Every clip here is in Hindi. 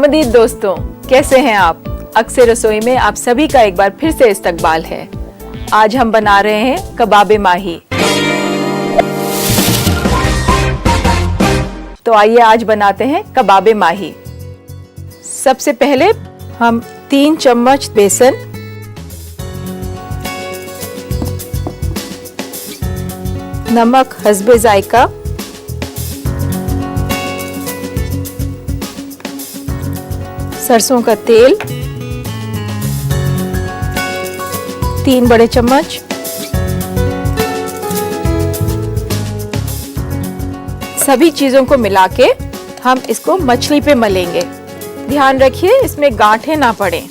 खुशामदीद दोस्तों, कैसे हैं आप? अक्सर रसोई में आप सभी का एक बार फिर से इस्तकबाल है। आज हम बना रहे हैं कबाबे माही। तो आइए आज बनाते हैं कबाबे माही। सबसे पहले हम 3 चम्मच बेसन, नमक हस्बे जायका, सरसों का तेल 3 बड़े चम्मच, सभी चीजों को मिला के हम इसको मछली पे मलेंगे। ध्यान रखिए इसमें गांठें ना पड़े।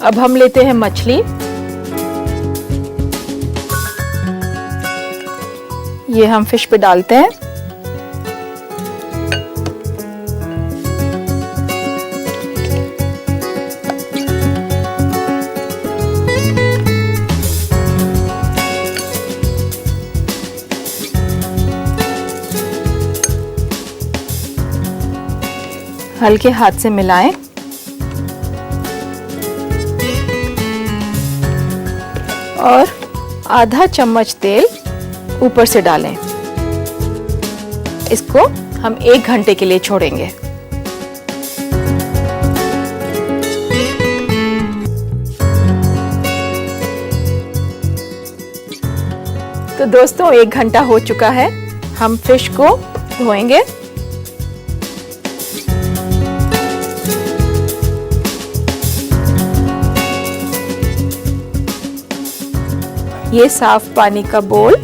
अब हम लेते हैं मछली। ये हम फिश पे डालते हैं। हल्के हाथ से मिलाएं और आधा चम्मच तेल ऊपर से डालें। इसको हम 1 घंटे के लिए छोड़ेंगे। तो दोस्तों 1 घंटा हो चुका है। हम फिश को धोएंगे। ये साफ पानी का बोल,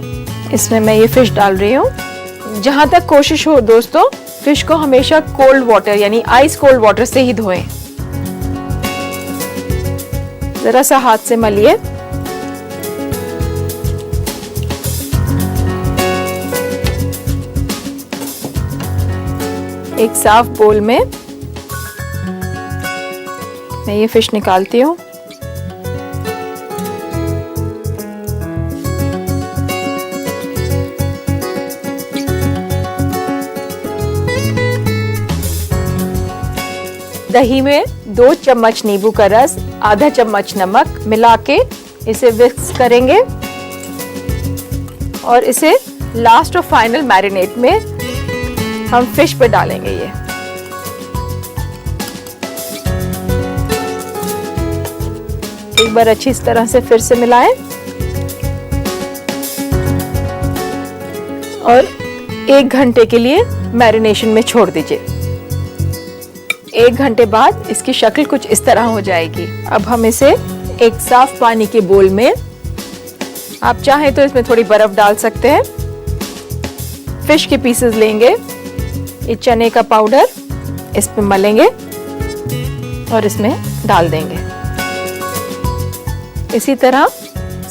इसमें मैं ये फिश डाल रही हूँ। जहां तक कोशिश हो दोस्तों, फिश को हमेशा कोल्ड वाटर यानी आइस कोल्ड वाटर से ही धोएं। जरा सा हाथ से मलिए। एक साफ बोल में मैं ये फिश निकालती हूँ। दही में 2 चम्मच नींबू का रस, आधा चम्मच नमक मिला के इसे विस्क करेंगे और इसे लास्ट और फाइनल मैरिनेट में हम फिश पे डालेंगे। ये एक बार अच्छी इस तरह से फिर से मिलाएं और 1 घंटे के लिए मैरिनेशन में छोड़ दीजिए। 1 घंटे बाद इसकी शक्ल कुछ इस तरह हो जाएगी। अब हम इसे एक साफ पानी के बोल में, आप चाहें तो इसमें थोड़ी बर्फ डाल सकते हैं। फिश के पीसेस लेंगे, ये चने का पाउडर इस पे मलेंगे और इसमें डाल देंगे। इसी तरह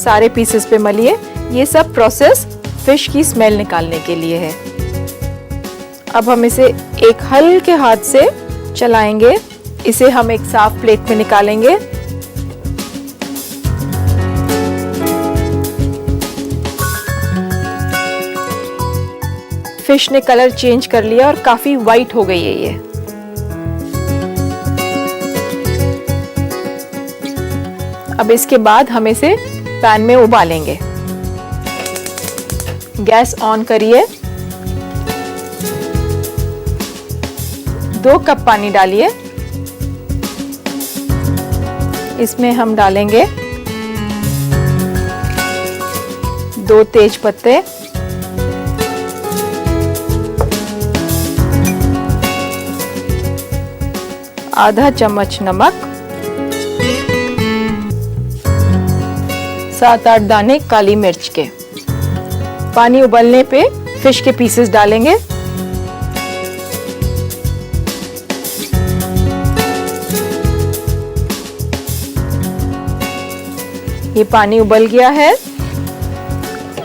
सारे पीसेस पे मलिए। ये सब प्रोसेस फिश की स्मेल निकालने के लिए है। अब हम इसे एक हल्के हाथ से चलाएंगे। इसे हम एक साफ प्लेट में निकालेंगे। फिश ने कलर चेंज कर लिया और काफी वाइट हो गई है ये। अब इसके बाद हम इसे पैन में उबालेंगे। गैस ऑन करिए। 2 कप पानी डालिए। इसमें हम डालेंगे 2 तेज पत्ते, आधा चम्मच नमक, 7-8 दाने काली मिर्च के। पानी उबलने पे फिश के पीसेस डालेंगे। ये पानी उबल गया है।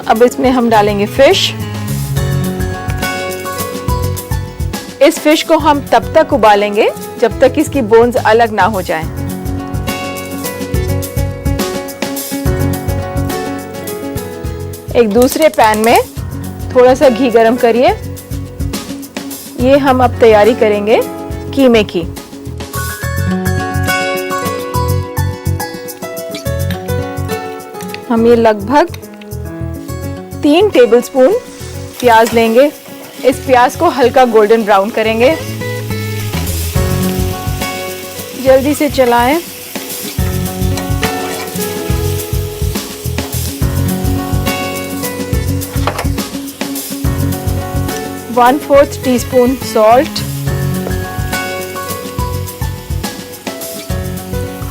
अब इसमें हम डालेंगे फिश। इस फिश को हम तब तक उबालेंगे जब तक इसकी बोन्स अलग ना हो जाएं। एक दूसरे पैन में थोड़ा सा घी गरम करिए ये हम अब तैयारी करेंगे कीमे की। हम ये लगभग 3 टेबलस्पून प्याज लेंगे। इस प्याज को हल्का गोल्डन ब्राउन करेंगे। जल्दी से चलाएं। One fourth teaspoon salt,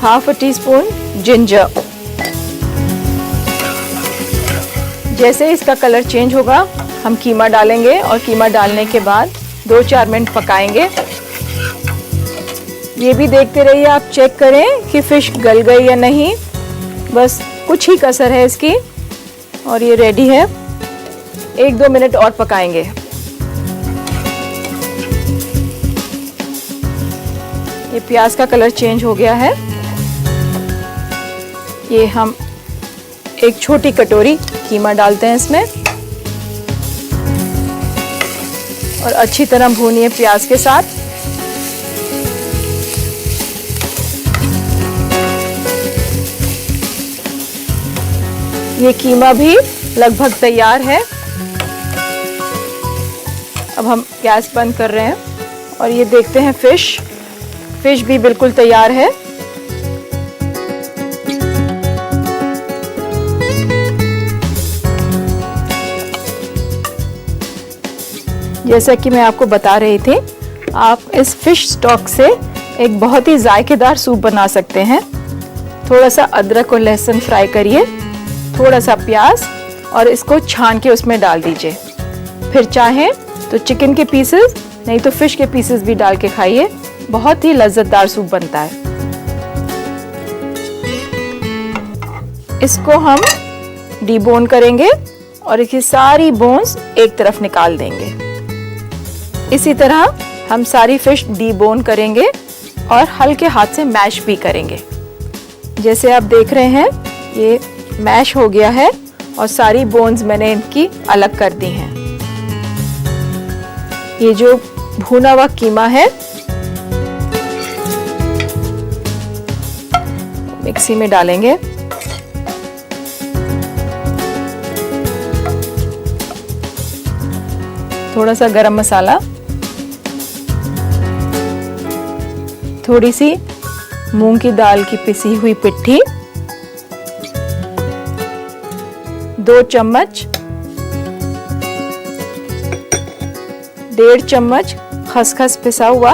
half a teaspoon ginger. जैसे इसका कलर चेंज होगा हम कीमा डालेंगे और कीमा डालने के बाद 2-4 मिनट पकाएंगे। ये भी देखते रहिए, आप चेक करें कि फिश गल गई या नहीं। बस कुछ ही कसर है इसकी और ये रेडी है। 1-2 मिनट और पकाएंगे। ये प्याज का कलर चेंज हो गया है। ये हम एक छोटी कटोरी कीमा डालते हैं इसमें और अच्छी तरह भूनिए प्याज के साथ। ये कीमा भी लगभग तैयार है। अब हम गैस बंद कर रहे हैं और ये देखते हैं फिश भी बिल्कुल तैयार है। जैसा कि मैं आपको बता रही थी, आप इस फिश स्टॉक से एक बहुत ही जायकेदार सूप बना सकते हैं। थोड़ा सा अदरक और लहसुन फ्राई करिए, थोड़ा सा प्याज और इसको छान के उसमें डाल दीजिए। फिर चाहें तो चिकन के पीसेस नहीं तो फिश के पीसेस भी डाल के खाइए। बहुत ही लज्जतदार सूप बनता है। इसको हम डीबोन करेंगे और इसकी सारी बोन्स एक तरफ निकाल देंगे। इसी तरह हम सारी फिश डीबोन करेंगे और हल्के हाथ से मैश भी करेंगे। जैसे आप देख रहे हैं ये मैश हो गया है और सारी बोन्स मैंने इनकी अलग कर दी हैं। ये जो भुना हुआ कीमा है मिक्सी में डालेंगे। थोड़ा सा गरम मसाला, थोड़ी सी मूंग की दाल की पिसी हुई पिट्ठी, 2 चम्मच, 1.5 चम्मच खसखस पिसा हुआ,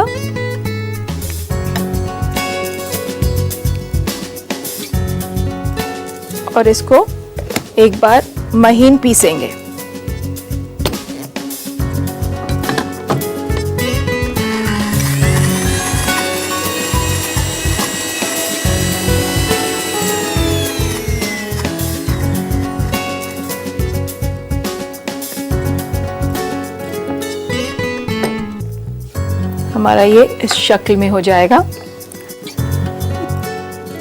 और इसको एक बार महीन पीसेंगे। हमारा ये इस शक्ल में हो जाएगा।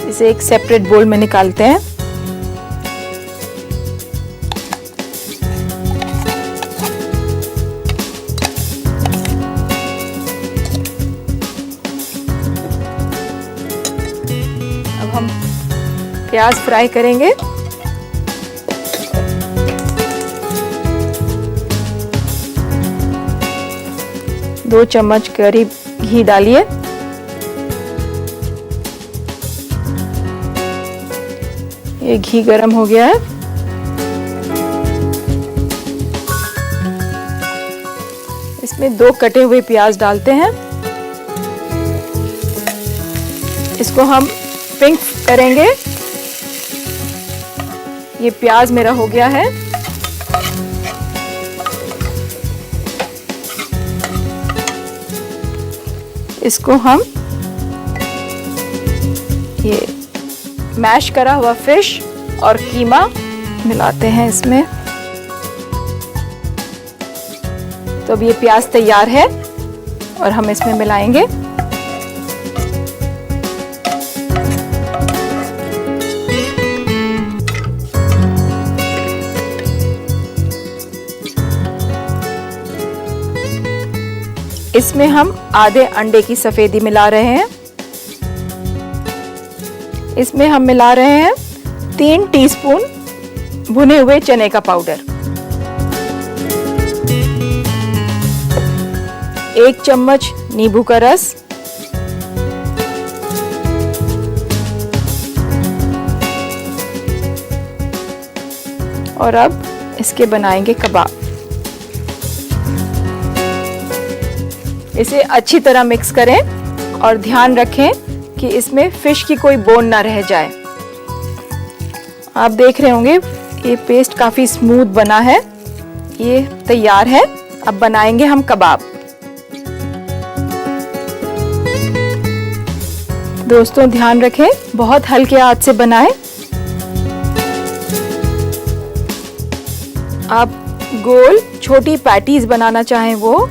इसे एक सेपरेट बोल में निकालते हैं। अब हम प्याज फ्राई करेंगे। दो चम्मच करीब घी डालिए। ये घी गरम हो गया है। इसमें 2 कटे हुए प्याज डालते हैं। इसको हम पिंक करेंगे। ये प्याज मेरा हो गया है। इसको हम ये मैश करा हुआ फिश और कीमा मिलाते हैं इसमें। तो अब ये प्याज तैयार है और हम इसमें मिलाएंगे। इसमें हम आधे अंडे की सफेदी मिला रहे हैं। इसमें हम मिला रहे हैं 3 टीस्पून भुने हुए चने का पाउडर, 1 चम्मच नींबू का रस, और अब इसके बनाएंगे कबाब। इसे अच्छी तरह मिक्स करें और ध्यान रखें कि इसमें फिश की कोई बोन ना रह जाए। आप देख रहे होंगे ये पेस्ट काफी स्मूथ बना है, ये तैयार है। अब बनाएंगे हम कबाब। दोस्तों ध्यान रखें, बहुत हल्के आंच से बनाएं। आप गोल छोटी पैटीज बनाना चाहें वो,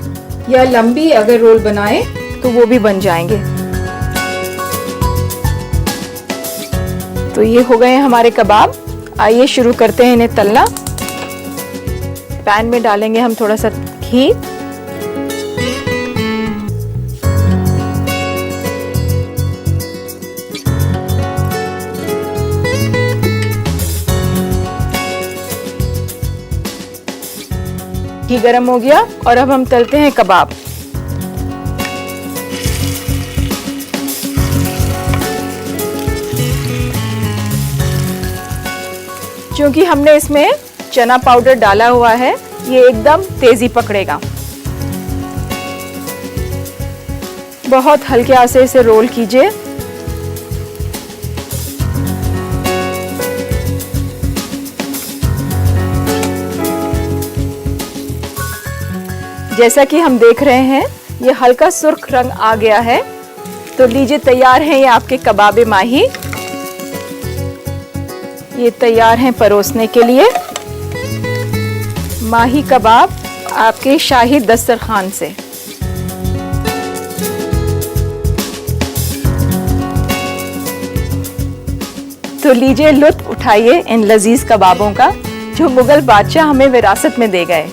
या लंबी अगर रोल बनाएं तो वो भी बन जाएंगे। तो ये हो गए हैं हमारे कबाब। आइए शुरू करते हैं इन्हें तलना। पैन में डालेंगे हम थोड़ा सा घी, घी गरम हो गया और अब हम तलते हैं कबाब। क्योंकि हमने इसमें चना पाउडर डाला हुआ है, ये एकदम तेजी पकड़ेगा। बहुत हल्के आंच से इसे रोल कीजिए। जैसा कि हम देख रहे हैं ये हल्का सुर्ख रंग आ गया है। तो लीजिए, तैयार हैं ये आपके कबाब माही। ये तैयार हैं परोसने के लिए। माही कबाब आपके शाही दस्तरखान से। तो लीजिए, लुत्फ उठाइए इन लजीज कबाबों का जो मुगल बादशाह हमें विरासत में दे गए।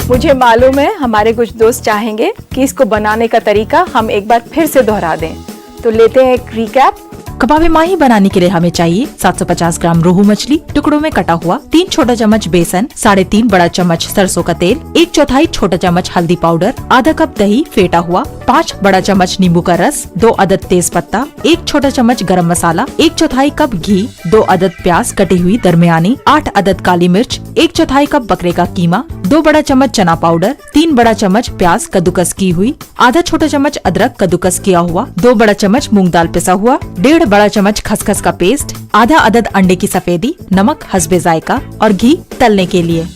मुझे मालूम है हमारे कुछ दोस्त चाहेंगे कि इसको बनाने का तरीका हम एक बार फिर से दोहरा दें। तो लेते हैं एक रिकैप। कबाब माही बनाने के लिए हमें चाहिए 750 ग्राम रोहू मछली टुकड़ों में कटा हुआ, 3 छोटा चम्मच बेसन, 3.5 बड़ा चम्मच सरसों का तेल, 1/4 छोटा चम्मच हल्दी पाउडर, आधा कप दही फेटा हुआ, 5 बड़ा चम्मच नींबू का रस, 2 अदद तेज पत्ता, 1 छोटा चम्मच गरम मसाला, 1/4 कप घी, 2 अदद प्याज कटी हुई दरमियानी, 8 अदद काली मिर्च, 1/4 कप बकरे का कीमा, 2 बड़ा चम्मच चना पाउडर, 3 बड़ा चम्मच प्याज कद्दूकस की हुई, आधा छोटा चम्मच अदरक कद्दूकस किया हुआ, 2 बड़ा चम्मच मूंग दाल पिसा हुआ, 1.5 बड़ा चम्मच खसखस का पेस्ट, आधा अदद अंडे की सफेदी, नमक हस्बे जायका और घी तलने के लिए।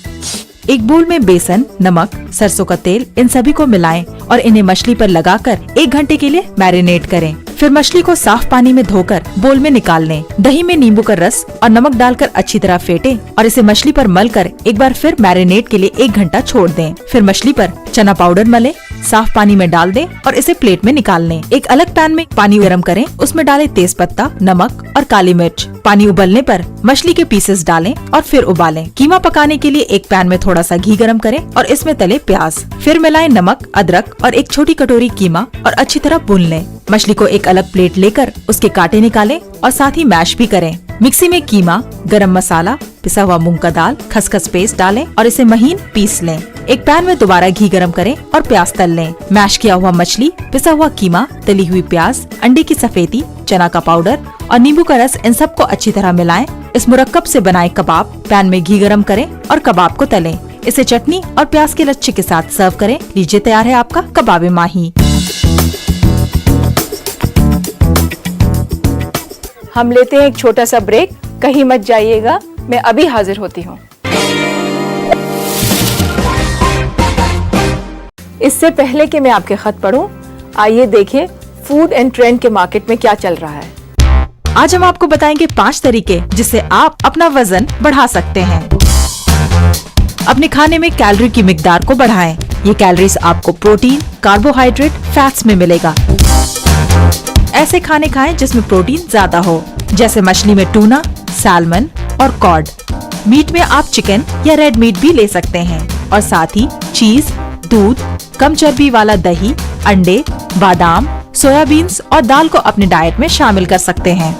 एक बोल में बेसन, नमक, सरसों का तेल, इन सभी को मिलाएं और इन्हें मछली पर लगाकर 1 घंटे के लिए मैरिनेट करें। फिर मछली को साफ पानी में धोकर बोल में निकाल लें। दही में नींबू का रस और नमक डालकर अच्छी तरह फेंटें और इसे मछली पर मलकर एक बार फिर मैरिनेट के लिए 1 घंटा छोड़ दें। फिर मछली पर चना पाउडर मलें, साफ पानी में डाल दें और इसे प्लेट में निकाल लें। एक अलग पैन में पानी गर्म करें, उसमें डालें तेज पत्ता, नमक और काली मिर्च। पानी उबलने पर मछली के पीसेस डालें और फिर उबालें। कीमा पकाने के लिए एक पैन में थोड़ा सा घी गरम करें और इसमें तले प्याज। फिर मिलाएं नमक, अदरक और 1 छोटी कटोरी कीमा और अच्छी तरह भून लें। मछली को एक अलग प्लेट लेकर उसके कांटे निकालें और साथ ही मैश भी करें। मिक्सी में कीमा, गरम मसाला, पिसा हुआ मूंग का दाल, खसखस पेस्ट डालें और इसे महीन पीस लें। एक पैन में दोबारा घी गरम करें और प्याज तल लें। मैश किया हुआ मछली, पिसा हुआ कीमा, तली हुई प्याज, अंडे की सफेदी, चना का पाउडर और नींबू का रस, इन सबको अच्छी तरह मिलाएं। इस मुरक्कब से बनाए कबाब पैन में घी गरम करें और कबाब को तलें। इसे चटनी और प्याज के लच्छे के साथ सर्व करें। लीजिए, तैयार है आपका कबाब माही। हम लेते हैं एक छोटा सा ब्रेक, कहीं मत जाइएगा, मैं अभी हाजिर होती हूँ। इससे पहले कि मैं आपके खत पढूं, आइए देखें फूड एंड ट्रेंड के मार्केट में क्या चल रहा है। आज हम आपको बताएंगे 5 तरीके जिससे आप अपना वजन बढ़ा सकते हैं। अपने खाने में कैलोरी की मिकदार को बढ़ाएं। ये कैलोरीज आपको प्रोटीन, कार्बोहाइड्रेट, फैट्स में मिलेगा। ऐसे खाने खाएं जिसमें प्रोटीन ज्यादा हो, जैसे मछली में टूना, सैल्मन और कॉड। मीट में आप चिकन या रेड मीट भी ले सकते हैं और साथ ही चीज, दूध, कम चर्बी वाला दही, अंडे, बादाम, सोयाबीन्स और दाल को अपने डाइट में शामिल कर सकते हैं।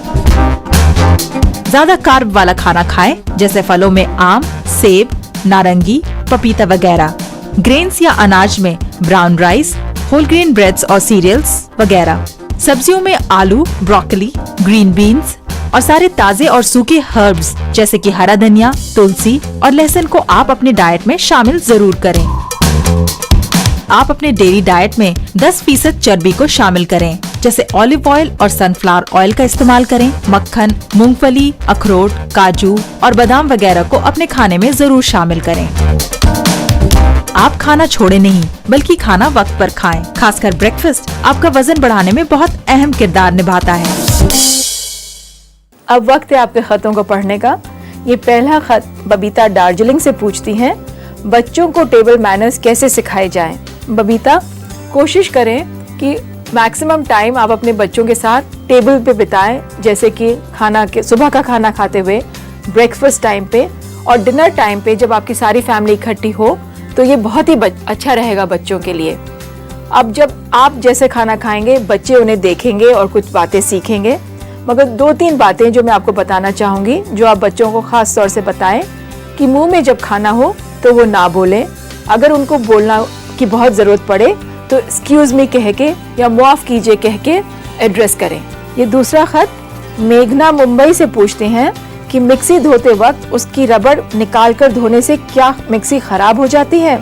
ज्यादा कार्ब वाला खाना खाएं, जैसे फलों में आम, सेब, नारंगी, पपीता वगैरह। ग्रेन्स या अनाज में brown rice, whole grain breads और सीरियल्स वगैरह। सब्जियों में आलू, ब्रोकली, ग्रीन बीन्स और सारे ताजे और सूखे हर्ब्स जैसे कि हरा धनिया, तुलसी और लहसुन को आप अपने डाइट में शामिल जरूर करें। आप अपने डेली डाइट में 10% चर्बी को शामिल करें, जैसे ऑलिव ऑयल और सनफ्लावर ऑयल का इस्तेमाल करें। मक्खन, मूंगफली, अखरोट, काजू और बादाम वगैरह को अपने खाने में जरूर शामिल करें। आप खाना छोड़े नहीं, बल्कि खाना वक्त पर खाएं। खासकर ब्रेकफास्ट आपका वजन बढ़ाने में बहुत अहम किरदार निभाता है। अब वक्त है आपके खतों को पढ़ने का। ये पहला खत बबीता दार्जिलिंग से पूछती हैं, बच्चों को टेबल मैनर्स कैसे सिखाए जाएं? बबीता, कोशिश करें कि मैक्सिमम टाइम आप अपने बच्चों के साथ टेबल पे बिताएं, जैसे कि सुबह का खाना खाते हुए, ब्रेकफास्ट टाइम पे और डिनर टाइम पे। जब आपकी सारी फैमिली इकट्ठी हो तो ये बहुत ही अच्छा रहेगा बच्चों के लिए। अब जब आप जैसे खाना खाएंगे, बच्चे उन्हें देखेंगे और कुछ बातें सीखेंगे। मगर 2-3 बातें जो मैं आपको बताना चाहूंगी, जो आप बच्चों को खास तौर से बताएं कि मुंह में जब खाना हो तो वो ना बोलें। अगर उनको बोलना की बहुत जरूरत पड़े तो एक्सक्यूज मी कह के या माफ कीजिए कह के एड्रेस करें। ये दूसरा खत मेघना मुंबई से पूछते हैं कि मिक्सी धोते वक्त उसकी रबड़ निकालकर धोने से क्या मिक्सी खराब हो जाती है?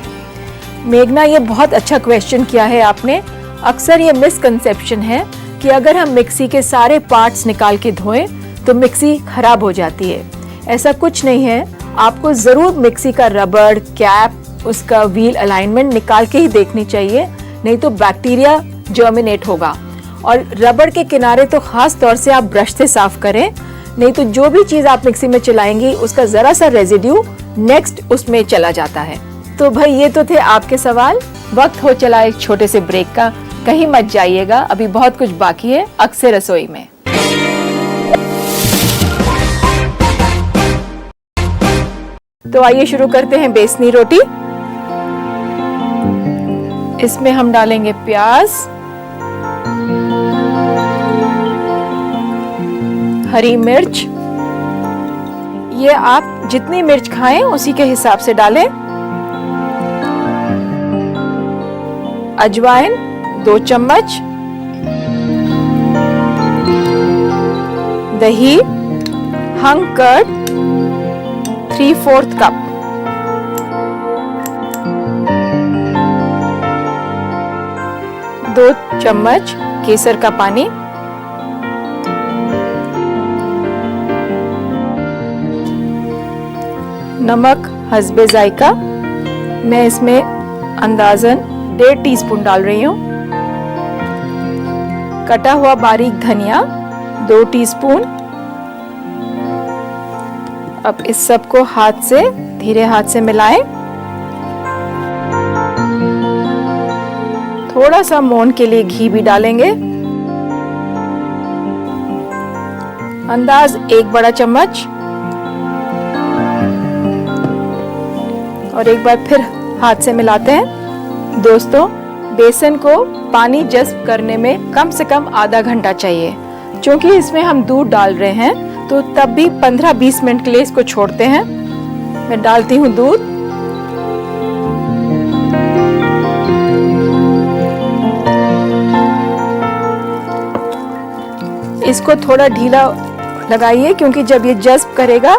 मेघना, ये बहुत अच्छा क्वेश्चन किया है आपने। अक्सर ये मिसकंसेप्शन है कि अगर हम मिक्सी के सारे पार्ट्स निकाल के धोएं तो मिक्सी खराब हो जाती है। ऐसा कुछ नहीं है। आपको जरूर मिक्सी का रबड़, कैप, उसका व्हील अलाइनमेंट निकाल के ही देखनी चाहिए, नहीं तो बैक्टीरिया जर्मिनेट होगा। और रबड़ के किनारे तो खास तौर से आप ब्रश से साफ करें, नहीं तो जो भी चीज आप मिक्सी में चलाएंगी उसका जरा सा रेजिड्यू नेक्स्ट उसमें चला जाता है। तो भाई ये तो थे आपके सवाल। वक्त हो चला एक छोटे से ब्रेक का, कहीं मत जाइएगा, अभी बहुत कुछ बाकी है अक्सर रसोई में। तो आइए शुरू करते हैं बेसनी रोटी। इसमें हम डालेंगे प्याज, हरी मिर्च। ये आप जितनी मिर्च खाएं उसी के हिसाब से डालें। अजवाइन 2 चम्मच, दही, हंग कर्ड 3/4 कप, दो चम्मच केसर का पानी, नमक हस्बे जायका। मैं इसमें अंदाजन 1.5 टीस्पून डाल रही हूँ। कटा हुआ बारीक धनिया 2 टीस्पून। अब इस सब को धीरे हाथ से मिलाएं। थोड़ा सा मोहन के लिए घी भी डालेंगे, अंदाज 1 बड़ा चम्मच। और एक बार फिर हाथ से मिलाते हैं। दोस्तों, बेसन को पानी जज्ब करने में कम से कम आधा घंटा चाहिए। क्योंकि इसमें हम दूध डाल रहे हैं तो तब भी 15-20 मिनट के लिए इसको छोड़ते हैं। मैं डालती हूँ दूध। इसको थोड़ा ढीला लगाइए, क्योंकि जब ये जज्ब करेगा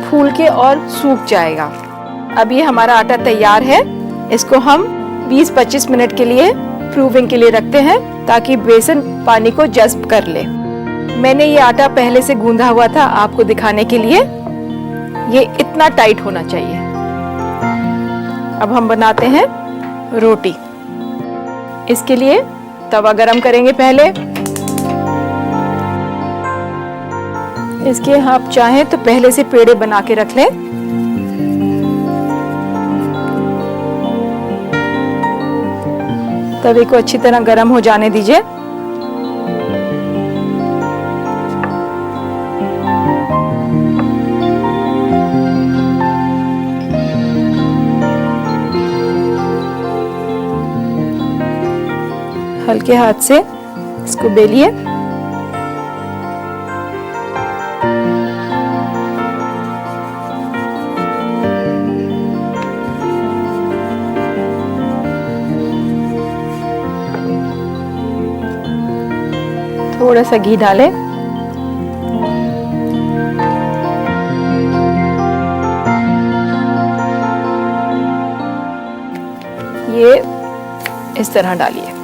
फूल के और सूख जाएगा। अब ये हमारा आटा तैयार है। इसको हम 20-25 मिनट के लिए प्रूविंग के लिए रखते हैं, ताकि बेसन पानी को जज्ब कर ले। मैंने ये आटा पहले से गूंधा हुआ था आपको दिखाने के लिए। ये इतना टाइट होना चाहिए। अब हम बनाते हैं रोटी। इसके लिए तवा गरम करेंगे पहले। इसके आप चाहें तो पहले से पेड़े बना के रख लें। तवे को अच्छी तरह गरम हो जाने दीजिए। हल्के हाथ से इसको बेलिए। थोड़ा सा घी डालें। ये इस तरह डालिए।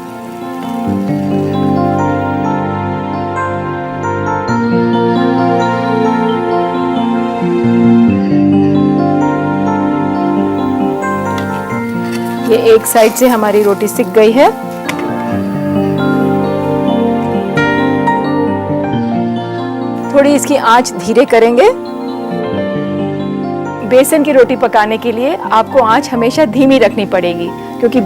ये एक साइड से हमारी रोटी सिक गई है। थोड़ी इसकी आंच धीरे करेंगे। बेसन की रोटी पकाने के लिए आपको आंच हमेशा धीमी रखनी पड़ेगी, क्योंकि